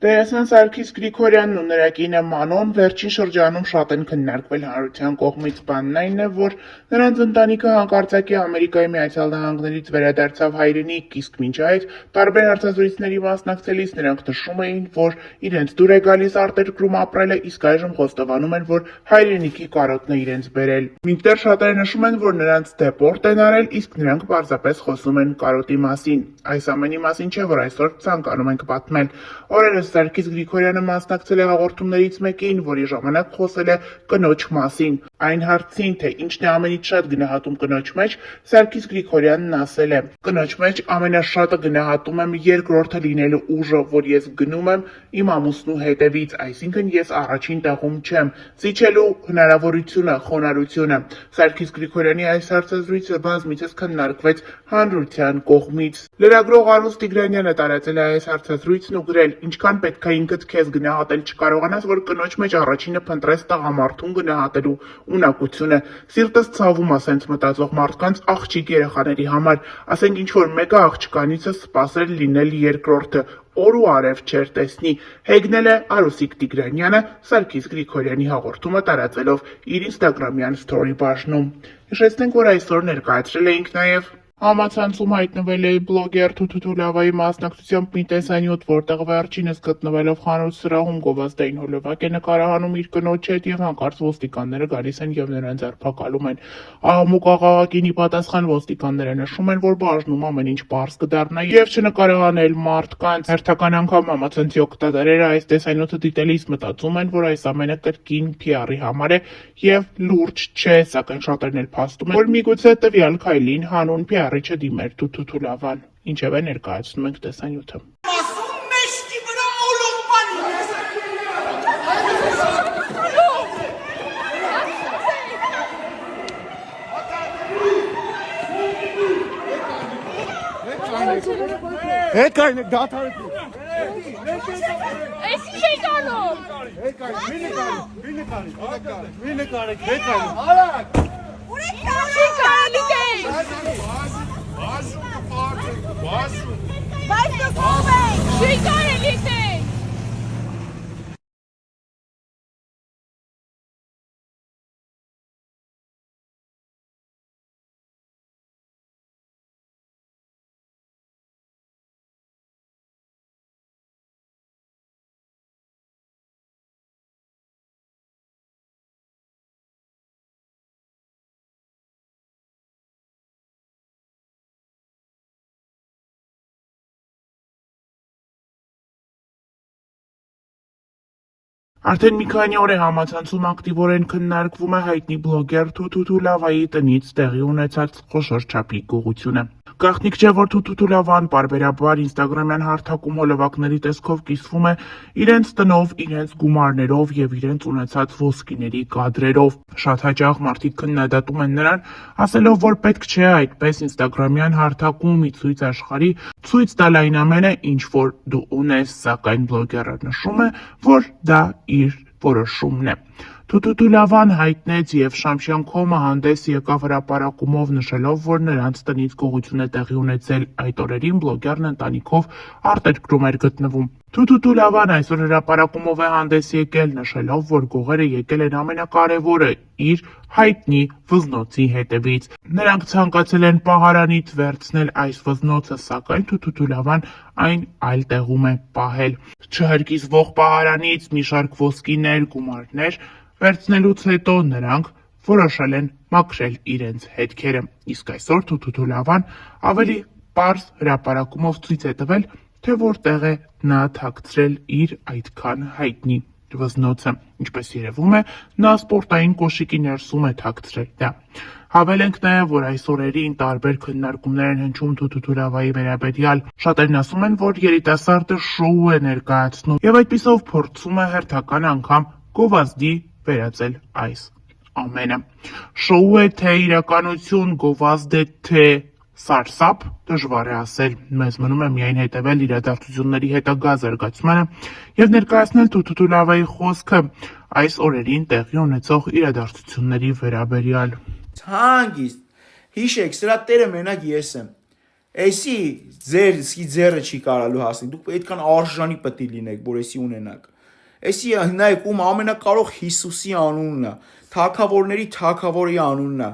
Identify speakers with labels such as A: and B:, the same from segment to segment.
A: Դերասան Սարգիս Գրիգորյանն ու նրա կինը Մանոն վերջին շրջանում շատ են քննարկվել հանրության կողմից։ Բանն այն է, որ նրանց ընտանիքը հանկարծակի Ամերիկայի Միացյալ Նահանգներից վերադարձավ հայրենիք, իսկ մինչ այդ տարբեր հարցազրույցների մասնակցելիս նրանք նշում էին, որ իրենց դուր է գալիս արտերկրում ապրելը, իսկ այժմ խոստովանում են, որ հայրենիքի կարոտն է իրենց բերել։ Մինչդեռ շատերը նշում են, որ նրանց դեպորտ են արել, իսկ նրանք պարզապես խոսում են կարոտի մասին։ Այս ամենի մասին չէ, որ այսօր ցանկանում ենք պատմել։ Օրերս Սարգիս Գրիգորյանը մասնակցել է հաղորդումներից մեկին, որի ժամանակ խոսել է կնոջ մասին։ Այն հարցին, թե ինչն է ամենից շատ գնահատում կնոջ մեջ, Սարգիս Գրիգորյանն ասել է. «Կնոջ մեջ ամենաշատը գնահատում եմ երկրորդը լինելու ուժը, որ ես գնում եմ իմ ամուսնու հետևից, այսինքն ես առաջին տեղում չեմ, զիջելու հնարավորությունը, խոնարհությունը»։ Սարգիս Գրիգորյանի այս հարցազրույցը բազմիցս քննարկվեց հանրության կողմից։ Լրագրող Արուս Տիգրանյանը տարածել է այս հարցազրույցն ու գրել. «Ինչքան պետք է ինքդ քեզ գնահատել չկարողանաս, որ կնոջ մեջ առաջինը փնտրես տղամարդուն գնահատելու ունակությունը։ Սիրտս ցավում ա սենց մտածող մարդկանց աղջիկ երեխաների համար, ասենք ինչ-որ մեկը աղջկանիցը սպասեր լինել երկրորդը, օր ու արև չեր տեսնի», հեգնել է Արուսիկ Տիգրանյանը Սարգիս Գրիգորյանի հաղորդումը տարածելով իր ինստագրամյան սթորի բաժնում։ Հիշեցնենք, որ այսօր ներկայացրել էինք նաև համացանցում հայտնվել է բլոգեր Թութու Լավայի մասնակցությամբ մի տեսանյութ, որտեղ վերջինս գտնվելով խանութ սրահում գովազդային հոլովակ է նկարահանում իր կնոջ հետ եւ հանկարծ ոստիկանները գալիս են եւ նրան ձերբակալում են։ Աղմուկ աղաղակինի պատասխան ոստիկանները նշում են, որ բաժնում ամեն ինչ պարզ կդառնա եւ չնկարահանել մարդկանց։ Հերթական անգամ համացանցի օգտատերերը այս տեսանյութը դիտելիս մտածում են, որ այս ամենը կրկին PR-ի համար է եւ լուրջ չէ, սակայն շատերն էլ փաստում են, որ միգուցե տվյալ քայլին հանուն PR-ի չդիմեր Թութու Լավան։ Ինչևէ ներկայացնում ենք տեսանյութը։
B: Հեկայն եք դաթարեցու։
C: Այս ինչ եք անում։
B: Հեկայն, մի նկարեք, հեկայն։ Արակ։
C: Ինչ կարալիք եք։
B: Բաշում կպարտեք, բաշում։
C: Բայց դուք ով եք։ Ինչ կարալիք եք։
A: Արդեն մի քանի օր է համացանցում ակտիվորեն քննարկվում է հայտնի բլոգեր Թութու Լավայի տնից տեղի ունեցած խոշոր չափի գողությունը։ Գաղտնիք չէ, որ Թութու Լավան պարբերաբար ինստագրամյան հարթակում հոլովակների տեսքով կիսվում է իրենց տնով, իրենց գումարներով եւ իրենց ունեցած ոսկիների կադրերով։ Շատ հաճախ մարդիկ քննադատում են նրան, ասելով, որ պետք չէ այդպես ինստագրամյան հարթակում ի ցույց աշխարհի ցույց տալ այն ամենը, ինչ որ դու ունես, սակայն բլոգերը նշում է, որ դա իր որոշումն է։ Թութու Լավան հայտնեց եւ Շամշյան.com-ը հանդես եկավ հրապարակումով նշելով, որ նրանց տնից գողություն է տեղի ունեցել։ Այդ օրերին բլոգերն ընտանիքով արտերկրում էր գտնվում։ Թութու Լավան այսօր հրապարակումով է հանդես եկել, նշելով, որ գողերը եկել են ամենակարևորը իր հայտնի վզնոցի հետևից։ Նրանք ցանկացել են պահարանից վերցնել այս վզնոցը, սակայն Թութու Լավան այն այլ տեղում է պահել։ Չհրկիզվող պահարանից մի շարք ոսկիներ, գումարներ վերցնելուց հետո նրանք որոշել են մաքրել իրենց հետքերը։ Իսկ այսօր Թութու Լավան ավելի պարզ հրապարակումով ցույց է տվել, թե որտեղ է նա թաքցրել իր այդքան հայտնի վզնոցը։ Ինչպես երևում է, նա սպորտային կոշիկի ներսում է թաքցրել դա։ Հավելենք նաև, որ այս օրերին տարբեր քննարկումներ են հնչում Թութու Լավայի վերաբերյալ։ Շատերն ասում են, որ երիտասարդը շոու է ներկայացնում եւ այդպիսով փորձում է հերթական անգամ գովազդի վերածել այս ամենը։ Շոու է թե իրականություն, գովազդ է թե սարսափ, դժվար է ասել։ Մեզ մնում է միայն հետևել իրադարձությունների հետագա զարգացմանը եւ ներկայացնել Թութու Լավայի խոսքը այս օրերին տեղի ունեցող իրադարձությունների վերաբերյալ։
D: Հանգիստ, հիշեք, սրա տերը մենակ ես եմ։ Էսի ձեր ձերը չի կարալու հասնել։ Դուք այդքան արժանի պետք է լինեք, որ էսի ունենաք։ Էսի նայեք ում ամենակարող Հիսուսի անունն է, թագավորների թագավորի անունն է։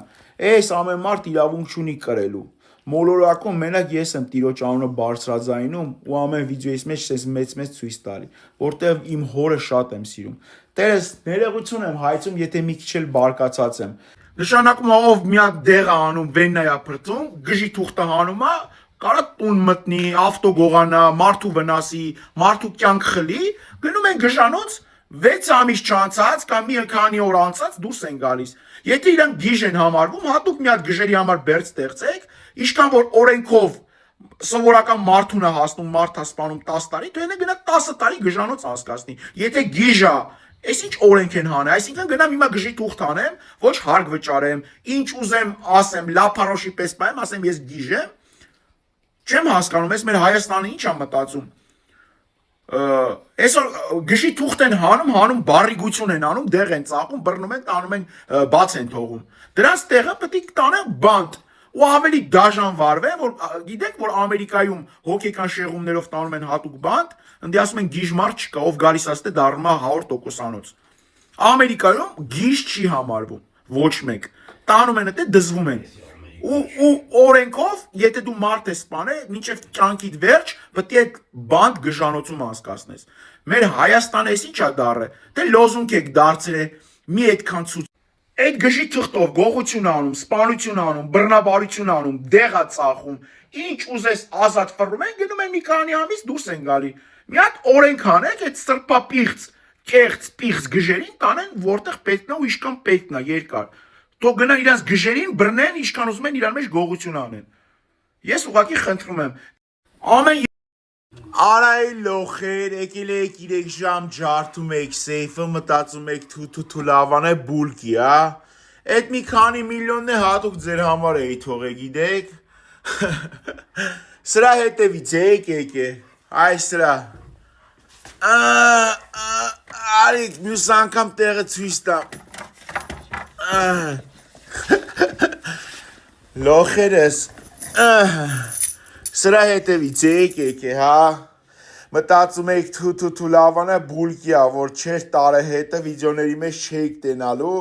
D: Էս ամեն մարդ իրավունք չունի կրելու։ Մոլորակում մենակ ես եմ Տիրոջ անունը բարձրաձայնում ու ամեն վիդեոյիս մեջ մեծ ցույց տալի, որտեղ իմ հորը շատ եմ սիրում։ Տերս ներողություն եմ հայցում, եթե մի քիչ էլ բարկացած եմ։ Նշանակում ով մի հատ դեղ է անում, վեննայա փրծում, գժի թուղթը հանում է, կարա տուն մտնի, ավտո գողանա, մարդու վնասի, մարդու կյանք խլի, գնում են գժանոց 6 ամիս չանցած կամ մի քանի օր անցած դուրս են գալիս։ Եթե իրանք գիժ են համարվում, հատուկ մի հատ գժերի համար բերձ ստեղծեք, ինչքան որ օրենքով սովորական մարդուն է հասնում, մարդ է սպանում 10 տարի, դու એને գնա 10 տարի գժանոց անցկացնի։ Եթե գիժ է, այս ինչ օրենք են հանը, այսինքն գնամ հիմա գժի թուղթ անեմ, ոչ հարկ վճարեմ, ինչ ուզեմ ասեմ, լափարոշի պես պայեմ, ասեմ ես գիժ եմ, չեմ հասկանում, ես մեր Հայաստանը ինչ է մտածում։ Այսօր գժի թուղթ են հանում բարիգություն են անում, դեղ են ծախում, բռնում են, տանում են, բաց են թողում։ Դրանց տեղը պետք է տանեն բանտ ու ավելի դաժան վարվեն, որ գիտեք, որ Ամերիկայում հոգեկան շեղումներով տանում են հատուկ բանտ, ընդի ասում են գիժ մարդ չկա, ով գալիս ասते դառնում է 100%-անոց։ Ամերիկայում գիժ չի համարվում, ոչ մեկ։ Տանում են դե դզվում են։ Ու օրենքով, եթե դու մարդ ես սպանել, մինչև կյանքիդ վերջ, պետք է բանտ գժանոցում անցկացնես։ Մեր Հայաստանը էս ինչա դառը, դե լոզունգ եք դարձրել, մի այդքան ցույց։ Այդ գժի թղթով գողություն անում, սպանություն անում, բռնաբարություն անում, դեղա ծախում, ինչ ուզես ազատ ֆռում են, գնում են մի քանի ամիս դուրս են գալի։ Մի հատ օրենք անեք, այդ սրբապիղծ, կեղծ, պիղծ գժերին տանեն, որտեղ պետք է ու ինչքան պետք է երկար։ Թող գնան իրանց գժերին բռնեն, ինչքան ուզում են իրար մեջ գողություն անեն։ Ես ուղղակի խնդրում եմ։ Ամեն Արայ լոխեր, եկել եք 3 ժամ ջարդում եք սեյֆը, մտածում եք թու լավան է բուլկի, հա։ Այդ մի քանի միլիոնն է հատուկ ձեր համար էի թողե, գիտեք։ Սրա հետևից եկե։ Այ սրա։ Արիք մյուս անգամ տեղը ցույց տամ։ Լոխերս սրա հետևից եկե, հա։ Մտածում եք թու լավանա բուլկիա, որ չեր տարե հետը վիդեոների մեջ չեք տենալու։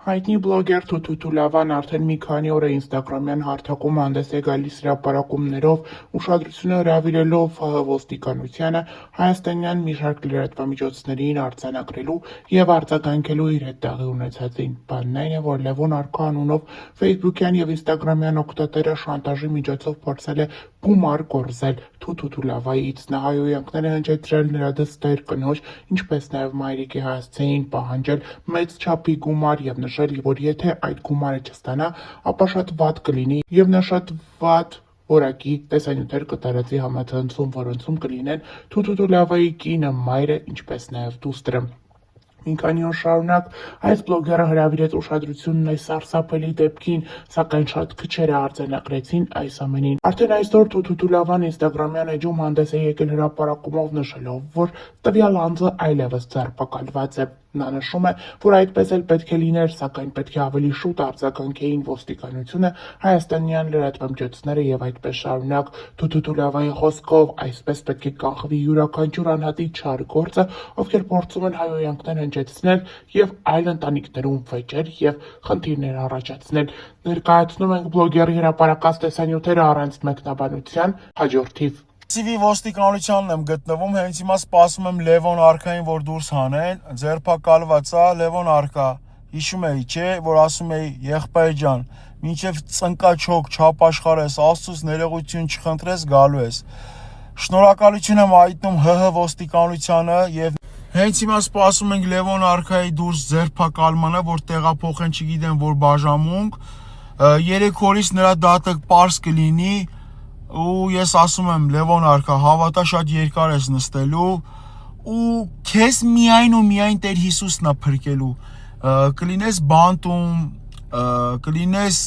A: Հայտնի բլոգեր Թութուլավան արդեն մի քանի օր է Instagram-յան հարթակում հանդես է գալիս հրապարակումներով, ուշադրությունը հրավիրելով ոստիկանությանը հայաստանյան մի շարք լրատվամիջոցներին արձանագրելու եւ արձագանքելու իր հետ տեղի ունեցածին։ Բանն այն է, որ Լևոն Արքա անունով Facebook-յան եւ Instagram-յան օգտատերը շանտաժի միջոցով փորձել է գումար կորզել Թութուլավայից։ Նա հայոյանքները հնչեցրել նրա դստեր կնոջ, ինչպես նաեւ մայրիկի հասցեին պահանջել մեծ չափի գումար եւ նշել, որ եթե այդ գումարը չստանա, ապա շատ վատ կլինի եւ նա շատ վատ որակի տեսանյութեր կտարածի համացանցում, որոնցում կլինեն Թութուլավայի կինը, մայրը, ինչպես նաեւ դուստրը։ Մի քանի օր շարունակ այս բլոգերը հրավիրեց ուշադրությունն այս սարսափելի դեպքին, սակայն շատ քչերը արձանագրեցին այս ամենին։ Արդեն այսօր Թութուլավան Instagram-յան էջում հանդես է եկել հրապարակումով նշելով, որ տվյալ անձը այլևս ձերբակալված է։ Նա նշում է, որ այդպես էլ պետք է լիներ, սակայն պետք է ավելի շուտ արձագանքեին ոստիկանությունը, հայաստանյան լրատվամիջոցները եւ այդպես շարունակ։ Թութուլավայի խոսքով այսպես պետք է կանխվի յուրաքանչյուր անհատի չար գործը, ովքեր փորձում են հայոյանքներ հնչեցնել եւ այլ ընտանիքներում վեճեր եւ խնդիրներ առաջացնել։ Ներկայացնում ենք բլոգերի հրապարակած տեսանյութերը առանց մեկնաբանության, հաջորդ թիվ։
D: Սիվի ոստիկանությանն եմ գտնվում, հենց հիմա սպասում եմ Լևոն Արքային, որ դուրս հանեն, ձերբակալված է Լևոն Արքա, հիշում էի, չէ, որ ասում էի եղբայր ջան, մինչև ծնկաչոք չապաշխարես, Աստծուց ներողություն չխնդրես, գալու ես։ Շնորհակալություն եմ հայտնում ՀՀ ոստիկանությանը եւ հենց հիմա սպասում ենք Լևոն Արքայի դուրս ձերբակալմանը, որ տեղափոխեն, չգիտեմ, որ բաժամունք, 3 օրից նրա դատը պարզ կլինի։ Ու ես ասում եմ Լևոն Արքա, հավատա շատ երկար ես նստելու ու քեզ միայն ու միայն Տեր Հիսուսն է փրկելու։ Կլինես բանտում, կլինես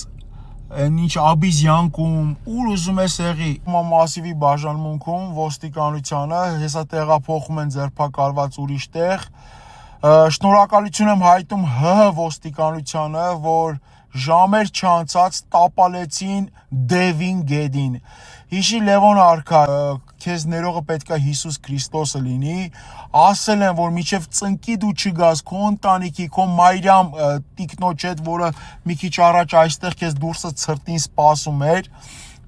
D: ինչ Աբիզյանքում, ուր ուզում ես եղի։ Մասիվի բաժանմունքում ոստիկանությանը հեսա տեղափոխում են ձերբակալված ուրիշ տեղ։ Շնորհակալություն եմ հայտնում ՀՀ ոստիկանությանը, որ
E: ժամեր չանցած տապալեցին Դևին Գեդին։ Հիշի Լևոն արքա, քեզ ներողը պետքա Հիսուս Քրիստոսը լինի, ասել են, որ միջև ծնկի դու չգաս, քո ընտանիքի, քո մայրամ տիկնոջ հետ, որը մի քիչ առաջ այստեղ քեզ դուրսը ցրտին սպասում էր,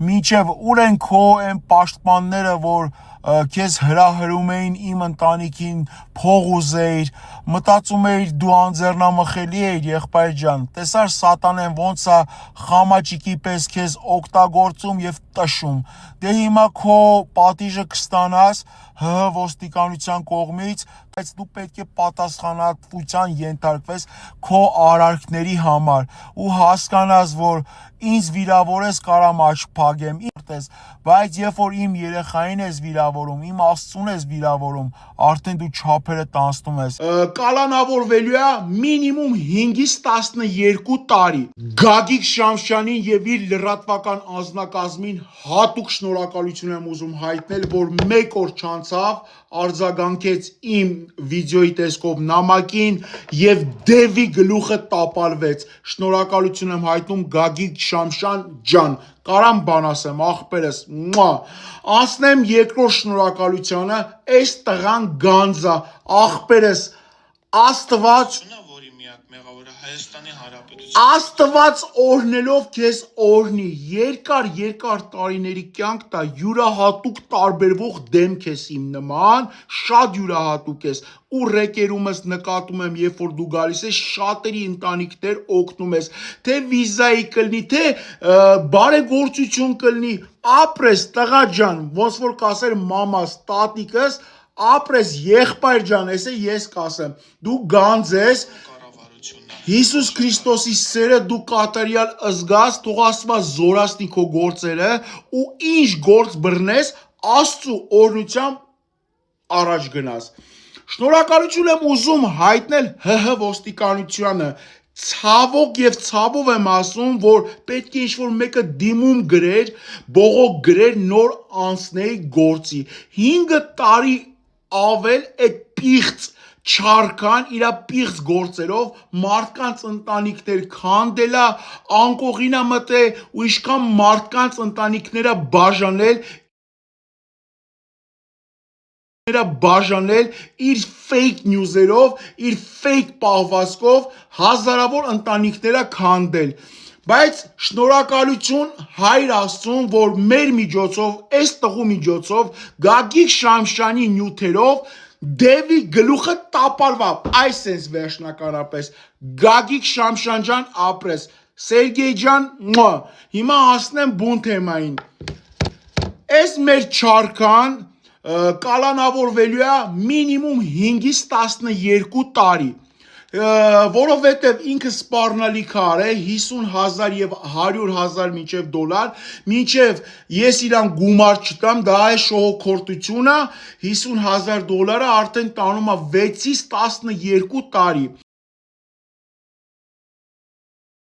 E: միջև ուր են քո այն պաշտպանները, որ քեզ հրահրում էին իմ ընտանիքին, փող ուզեիր, մտածում էիր դու անձեռնամխելի էիր, եղբայր ջան, տեսար սատանեն ոնց է խամաճիկի պես քեզ օգտագործում եւ տշում։ Դե հիմա քո պատիժը կստանաս ՀՀ ոստիկանության կողմից, բայց դու պետք է պատասխանատվության ենթարկվես քո արարքների համար ու հասկանաս, որ ինձ վիրավորես կարամ աչք փակեմ, բայց երբ որ իմ երեխային ես վիրավորում, իմ Աստծուն ես վիրավորում, արդեն դու չափերը տանցնում ես։ Կալանավորվելու է մինիմում 5-ից 12 տարի։ Գագիկ Շամշյանին եւ իր լրատվական անձնակազմին հատուկ շնորհակալություն եմ ուզում հայտնել, որ մեկ օր չանցավ արձագանքեց իմ վիդեոյի տեսքով նամակին եւ Դևի գլուխը տապալվեց։ Շնորհակալություն եմ հայտնում Գագիկ Շամշյան ջան, կարամ բան ասեմ, աղբերս, անցնեմ երկրորդ շնորհակալությանը, այս տղան գանձա, աղբերս, Աստված որի միակ մեղավորը Հայաստանի Հանրապետություն։ Աստված օրհնելով քեզ օրհնի, երկար տարիների կյանք տա, յուրահատուկ տարբերվող դեմք ես իմ նման, շատ յուրահատուկ ես, ու ռեկերումս նկատում եմ, երբ որ դու գալիս ես, շատերի ընտանիքներ օգնում ես, թե վիզայի կլինի, թե բարեգործություն կլինի, ապրես տղա ջան, ոնց որ կասեր մամաս, տատիկս, ապրես եղբայր ջան, ես կասեմ, դու գանձ ես, Հիսուս Քրիստոսի սերը դու կատարյալ զգաս, թող Աստված զորացնի քո գործերը ու ինչ գործ բռնես, Աստծու օրհնությամբ առաջ գնաս։ Շնորհակալություն եմ ուզում հայտնել ՀՀ ոստիկանությանը, ցավոք եւ ցավով եմ ասում, որ պետք է ինչ-որ մեկը դիմում գրեր, բողոք գրեր, նոր անցնեի գործի։ 5 տարի ավել այդ պիղծ չարքան իրա պիղծ գործերով մարդկանց ընտանիքներ քանդելա, անկողինա մտե ու իշքան մարդկանց ընտանիքները բաժանել իր fake news-երով, իր fake պահվածքով հազարավոր ընտանիքները քանդել։ Բայց շնորհակալություն Հայր Աստծուն, որ մեր միջոցով, այս տղու միջոցով, Գագիկ Շամշյանի նյութերով Դևի գլուխը տապալվավ, այսպես վերջնականապես, Գագիկ Շամշյան ջան ապրես, Սերգեյ ջան, հիմա հասնեմ բուն թեմային, այս մեր չարքան կալանավորվելու է մինիմում 5-ից 12 տարի, որովհետև ինքը սպառնալիքար է 50,000 եւ 100,000 մինչև դոլար, մինչև ես իրան գումար չտամ, դա է շողոքորտությունը, 50,000 դոլարը արդեն տանում է 6-ից 12 տարի։